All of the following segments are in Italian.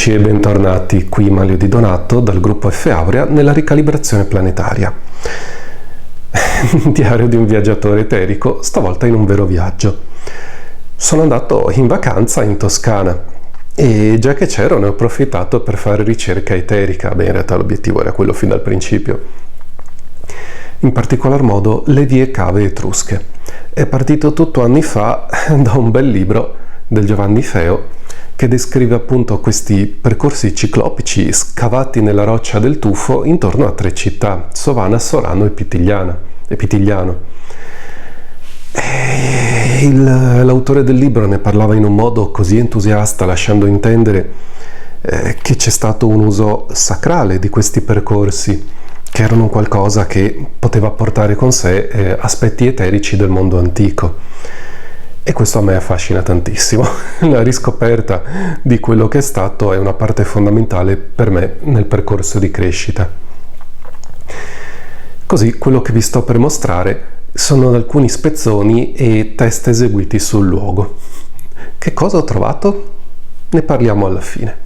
amici e bentornati, qui Manlio Di Donato dal gruppo F Aurea nella ricalibrazione planetaria. Diario di un viaggiatore eterico, stavolta in un vero viaggio. Sono andato in vacanza in Toscana e già che c'ero ne ho approfittato per fare ricerca eterica. Beh, in realtà l'obiettivo era quello fin dal principio. In particolar modo le vie cave etrusche. È partito tutto anni fa da un bel libro del Giovanni Feo che descrive appunto questi percorsi ciclopici scavati nella roccia del tufo intorno a 3 città, Sovana, Sorano e Pitigliano. L'autore del libro ne parlava in un modo così entusiasta, lasciando intendere che c'è stato un uso sacrale di questi percorsi, che erano qualcosa che poteva portare con sé aspetti eterici del mondo antico. E questo a me affascina tantissimo. La riscoperta di quello che è stato è una parte fondamentale per me nel percorso di crescita. Così quello che vi sto per mostrare sono alcuni spezzoni e test eseguiti sul luogo. Che cosa ho trovato? Ne parliamo alla fine.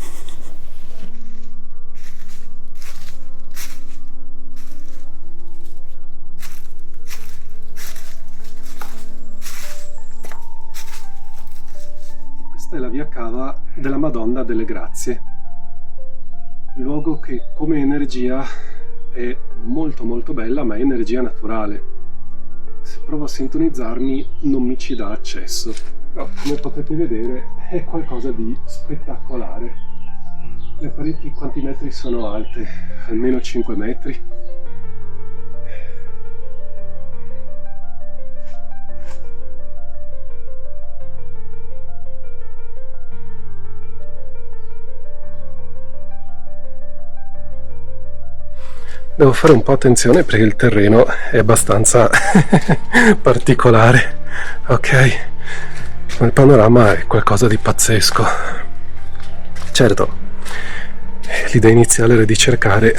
Questa è la via cava della Madonna delle Grazie, luogo che come energia è molto molto bella, ma è energia naturale. Se provo a sintonizzarmi non mi ci dà accesso, però come potete vedere è qualcosa di spettacolare. Le pareti quanti metri sono alte? Almeno 5 metri. Devo fare un po' attenzione perché il terreno è abbastanza particolare, ok? Ma il panorama è qualcosa di pazzesco. Certo, l'idea iniziale era di cercare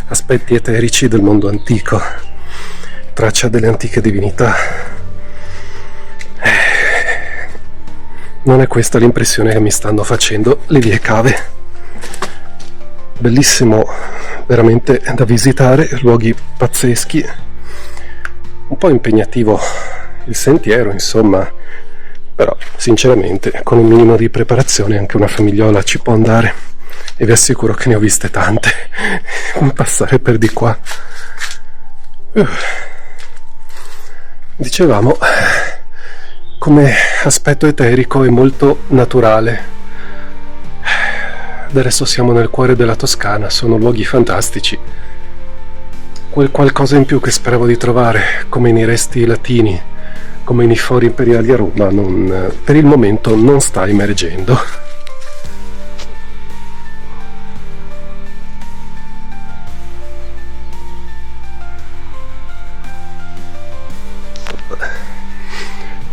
aspetti eterici del mondo antico, traccia delle antiche divinità. Non è questa l'impressione che mi stanno facendo le vie cave. Bellissimo, veramente da visitare, luoghi pazzeschi, un po' impegnativo il sentiero, insomma, però sinceramente con un minimo di preparazione anche una famigliola ci può andare e vi assicuro che ne ho viste tante passare per di qua. Dicevamo, come aspetto eterico è molto naturale. Adesso siamo nel cuore della Toscana, sono luoghi fantastici. Quel qualcosa in più che speravo di trovare, come nei resti latini, come nei fori imperiali a Roma, per il momento non sta emergendo.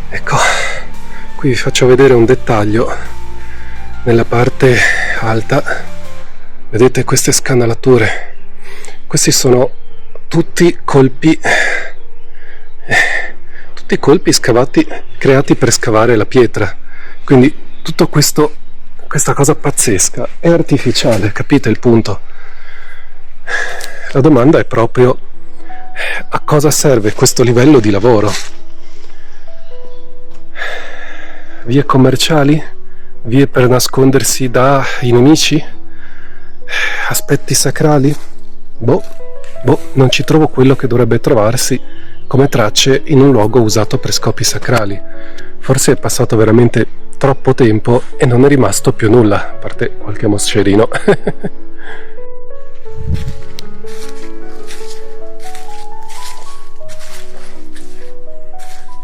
Ecco, qui vi faccio vedere un dettaglio. Nella parte alta vedete queste scanalature, questi sono tutti colpi scavati, creati per scavare la pietra, quindi tutto questa cosa pazzesca è artificiale, capite il punto? La domanda è proprio a cosa serve questo livello di lavoro? Vie commerciali? Vie per nascondersi dai nemici? Aspetti sacrali? Boh, non ci trovo quello che dovrebbe trovarsi come tracce in un luogo usato per scopi sacrali. Forse è passato veramente troppo tempo e non è rimasto più nulla, a parte qualche moscerino.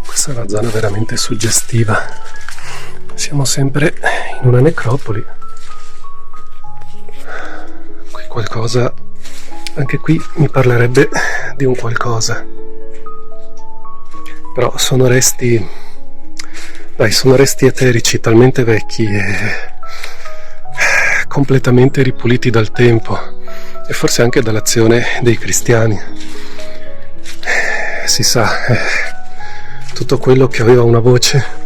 Questa è una zona veramente suggestiva. Siamo sempre in una necropoli. Qui qualcosa, anche qui mi parlerebbe di un qualcosa. Però sono resti eterici talmente vecchi e completamente ripuliti dal tempo e forse anche dall'azione dei cristiani. Si sa, tutto quello che aveva una voce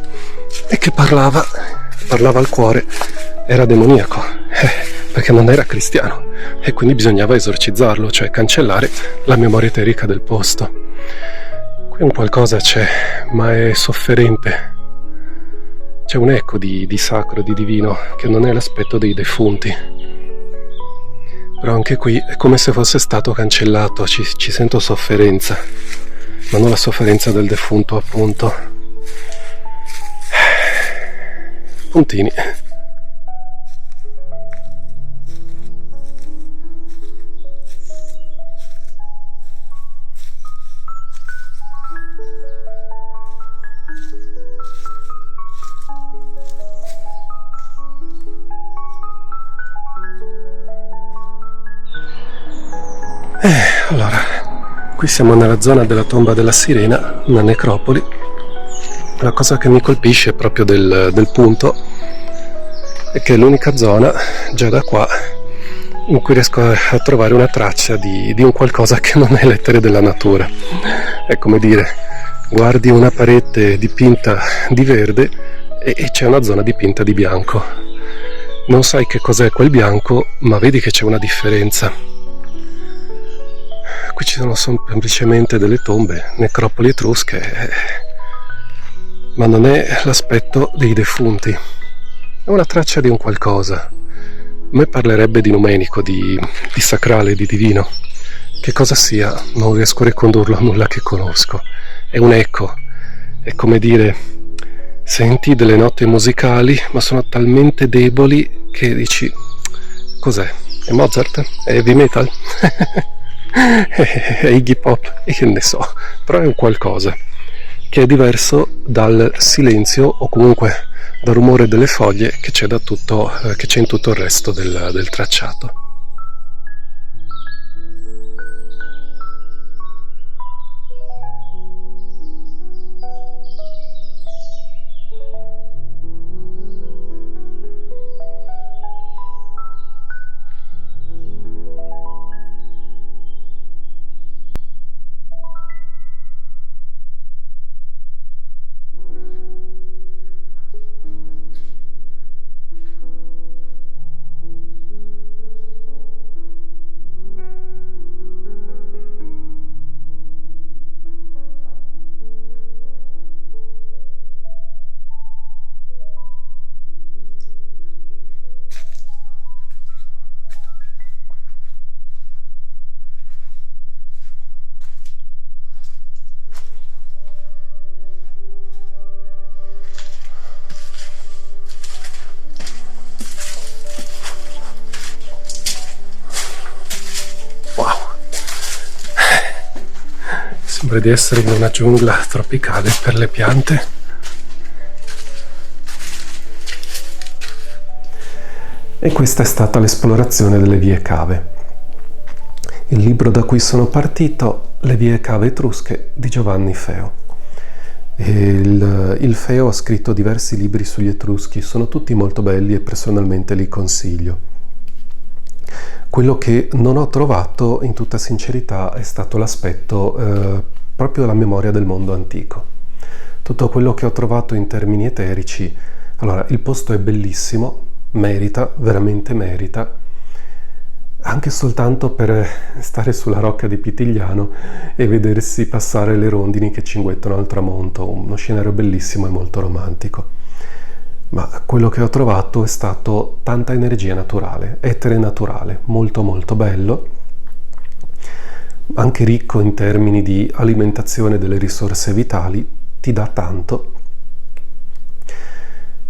e che parlava al cuore era demoniaco, perché non era cristiano e quindi bisognava esorcizzarlo, cioè cancellare la memoria eterica del posto. Qui un qualcosa c'è, ma è sofferente. C'è un eco di sacro, di divino, che non è l'aspetto dei defunti. Però anche qui è come se fosse stato cancellato, ci sento sofferenza, ma non la sofferenza del defunto, appunto. Puntini. Allora, qui siamo nella zona della tomba della sirena, una necropoli. La cosa che mi colpisce proprio del punto è che è l'unica zona, già da qua, in cui riesco a trovare una traccia di un qualcosa che non è l'etere della natura. È come dire, guardi una parete dipinta di verde e c'è una zona dipinta di bianco. Non sai che cos'è quel bianco, ma vedi che c'è una differenza. Qui ci sono semplicemente delle tombe, necropoli etrusche, ma non è l'aspetto dei defunti, è una traccia di un qualcosa. A me parlerebbe di numenico, di sacrale, di divino. Che cosa sia, non riesco a ricondurlo a nulla che conosco. È un eco, è come dire, senti delle note musicali, ma sono talmente deboli che dici, cos'è? È Mozart? È heavy metal? È Iggy Pop? E che ne so, però è un qualcosa che è diverso dal silenzio o comunque dal rumore delle foglie che c'è in tutto il resto del tracciato. Sembra di essere in una giungla tropicale per le piante. E questa è stata l'esplorazione delle vie cave. Il libro da cui sono partito, Le vie cave etrusche di Giovanni Feo. Il Feo ha scritto diversi libri sugli Etruschi, sono tutti molto belli e personalmente li consiglio. Quello che non ho trovato, in tutta sincerità, è stato l'aspetto proprio della memoria del mondo antico. Tutto quello che ho trovato in termini eterici, allora, il posto è bellissimo, merita, veramente merita, anche soltanto per stare sulla rocca di Pitigliano e vedersi passare le rondini che cinguettano al tramonto, uno scenario bellissimo e molto romantico. Ma quello che ho trovato è stato tanta energia naturale, etere naturale, molto molto bello, anche ricco in termini di alimentazione delle risorse vitali, ti dà tanto,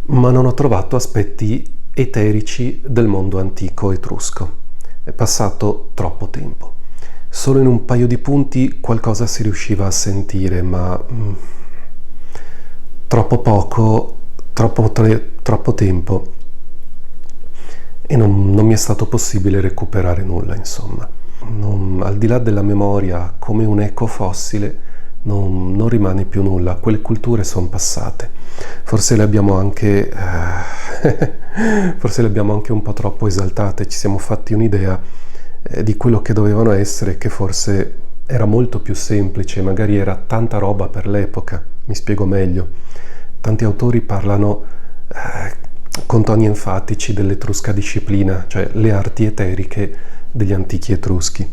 ma non ho trovato aspetti eterici del mondo antico etrusco. È passato troppo tempo. Solo in un paio di punti qualcosa si riusciva a sentire, ma troppo poco, troppo tempo, e non mi è stato possibile recuperare nulla, insomma. Al di là della memoria, come un eco fossile, non rimane più nulla. Quelle culture sono passate. Forse le abbiamo anche un po' troppo esaltate, ci siamo fatti un'idea di quello che dovevano essere, che forse era molto più semplice, magari era tanta roba per l'epoca. Mi spiego meglio. Tanti autori parlano contorni enfatici dell'etrusca disciplina, cioè le arti eteriche degli antichi etruschi.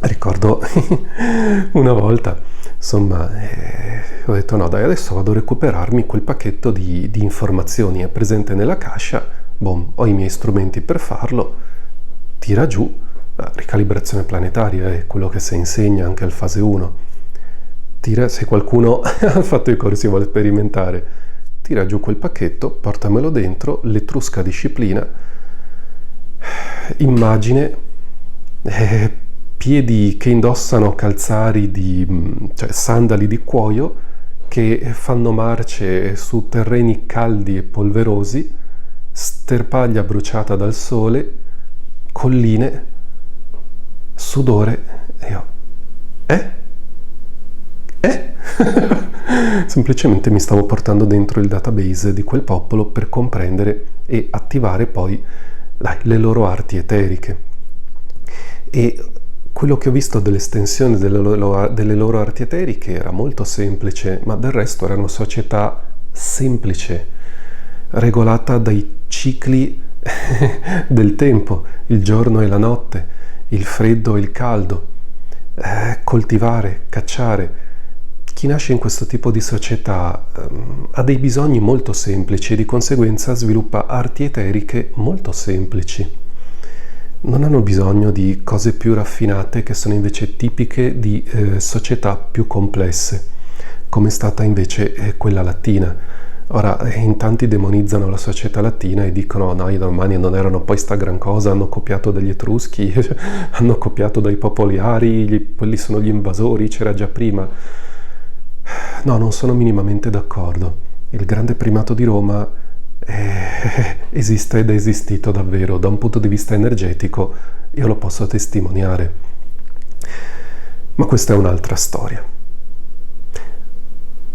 Ricordo una volta, insomma, ho detto no dai, adesso vado a recuperarmi quel pacchetto di informazioni, è presente nella cascia, boom, ho i miei strumenti per farlo, tira giù, ricalibrazione planetaria è quello che si insegna anche al fase 1, tira, se qualcuno ha fatto i corsi e vuole sperimentare, tira giù quel pacchetto, portamelo dentro, l'etrusca disciplina, immagine, piedi che indossano calzari cioè sandali di cuoio che fanno marce su terreni caldi e polverosi, sterpaglia bruciata dal sole, colline, sudore, e io, semplicemente mi stavo portando dentro il database di quel popolo per comprendere e attivare poi le loro arti eteriche. E quello che ho visto dell'estensione delle loro arti eteriche era molto semplice, ma del resto era una società semplice, regolata dai cicli del tempo, il giorno e la notte, il freddo e il caldo, coltivare, cacciare. Chi nasce in questo tipo di società ha dei bisogni molto semplici e di conseguenza sviluppa arti eteriche molto semplici. Non hanno bisogno di cose più raffinate che sono invece tipiche di società più complesse, come è stata invece quella latina. Ora, in tanti demonizzano la società latina e dicono no, i romani non erano poi sta gran cosa, hanno copiato dagli etruschi, hanno copiato dai popoli ari, quelli sono gli invasori, c'era già prima. No, non sono minimamente d'accordo. Il grande primato di Roma esiste ed è esistito davvero, da un punto di vista energetico io lo posso testimoniare. Ma questa è un'altra storia.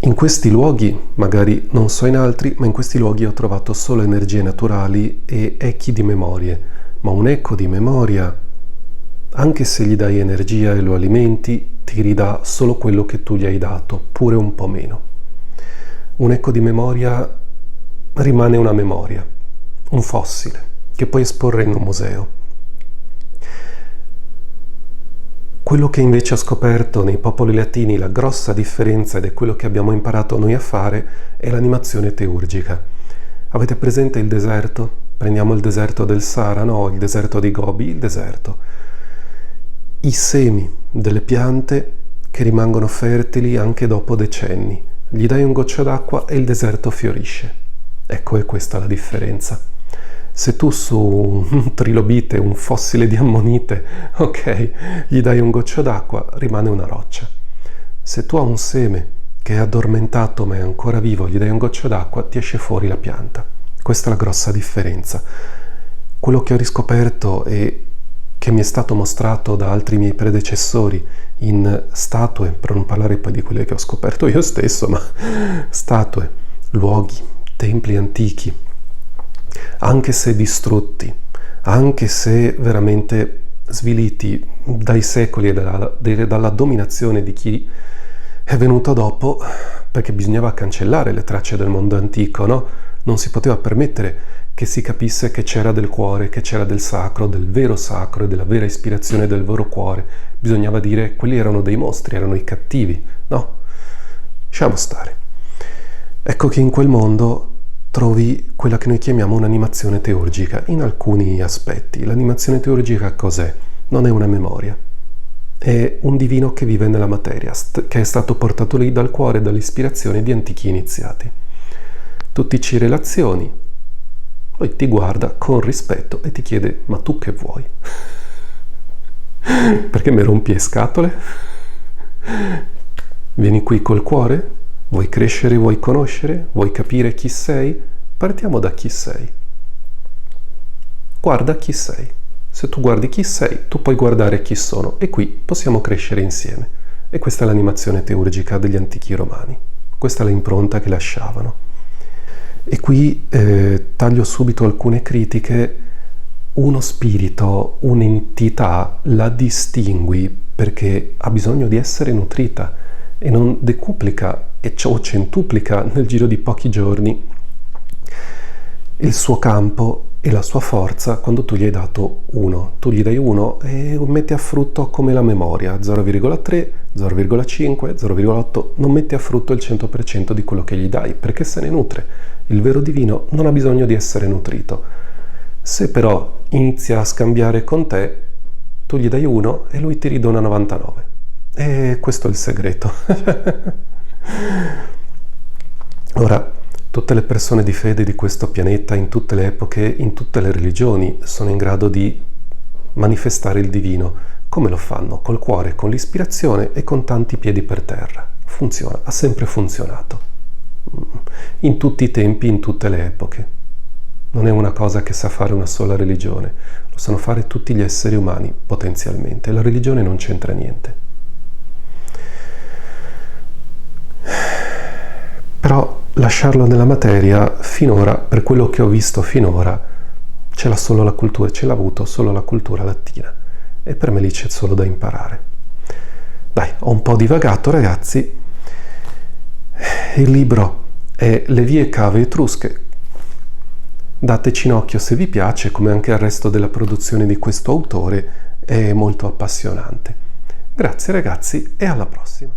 In questi luoghi, magari non so in altri, ma in questi luoghi ho trovato solo energie naturali e echi di memorie, ma un eco di memoria, anche se gli dai energia e lo alimenti, ti ridà solo quello che tu gli hai dato, pure un po' meno. Un eco di memoria rimane una memoria, un fossile, che puoi esporre in un museo. Quello che invece ho scoperto nei popoli latini, la grossa differenza, ed è quello che abbiamo imparato noi a fare, è l'animazione teurgica. Avete presente il deserto? Prendiamo il deserto del Sahara, no, il deserto di Gobi, il deserto. I semi delle piante che rimangono fertili anche dopo decenni. Gli dai un goccio d'acqua e il deserto fiorisce. Ecco, è questa la differenza. Se tu su un trilobite, un fossile di ammonite, ok, gli dai un goccio d'acqua, rimane una roccia. Se tu a un seme che è addormentato ma è ancora vivo, gli dai un goccio d'acqua, ti esce fuori la pianta. Questa è la grossa differenza. Quello che ho riscoperto e che mi è stato mostrato da altri miei predecessori in statue, per non parlare poi di quelle che ho scoperto io stesso, ma statue, luoghi, templi antichi, anche se distrutti, anche se veramente sviliti dai secoli e dalla dominazione di chi è venuto dopo, perché bisognava cancellare le tracce del mondo antico, no? Non si poteva permettere che si capisse che c'era del cuore, che c'era del sacro, del vero sacro e della vera ispirazione del vero cuore. Bisognava dire quelli erano dei mostri, erano i cattivi. No, lasciamo stare. Ecco che in quel mondo trovi quella che noi chiamiamo un'animazione teurgica in alcuni aspetti. L'animazione teurgica cos'è? Non è una memoria. È un divino che vive nella materia, che è stato portato lì dal cuore e dall'ispirazione di antichi iniziati. Tu ti ci relazioni, poi ti guarda con rispetto e ti chiede: ma tu che vuoi? Perché mi rompi le scatole? Vieni qui col cuore? Vuoi crescere, vuoi conoscere? Vuoi capire chi sei? Partiamo da chi sei. Guarda chi sei. Se tu guardi chi sei, tu puoi guardare chi sono e qui possiamo crescere insieme. E questa è l'animazione teurgica degli antichi romani. Questa è l'impronta che lasciavano. E qui taglio subito alcune critiche. Uno spirito, un'entità la distingui perché ha bisogno di essere nutrita e non decuplica o centuplica nel giro di pochi giorni il suo campo e la sua forza quando tu gli hai dato 1. Tu gli dai 1 e mette a frutto come la memoria, 0,3, 0,5, 0,8, non mette a frutto il 100% di quello che gli dai, perché se ne nutre. Il vero divino non ha bisogno di essere nutrito. Se però inizia a scambiare con te, tu gli dai 1 e lui ti ridona 99. E questo è il segreto. Ora, tutte le persone di fede di questo pianeta, in tutte le epoche, in tutte le religioni, sono in grado di manifestare il divino. Come lo fanno? Col cuore, con l'ispirazione e con tanti piedi per terra. Funziona, ha sempre funzionato. In tutti i tempi, in tutte le epoche. Non è una cosa che sa fare una sola religione, lo sanno fare tutti gli esseri umani, potenzialmente. La religione non c'entra niente. Però lasciarlo nella materia, finora, per quello che ho visto finora, ce l'ha solo la cultura, ce l'ha avuto solo la cultura latina. E per me lì c'è solo da imparare. Dai, ho un po' divagato, ragazzi. Il libro è Le vie cave etrusche. Dateci un occhio se vi piace, come anche il resto della produzione di questo autore, è molto appassionante. Grazie ragazzi e alla prossima.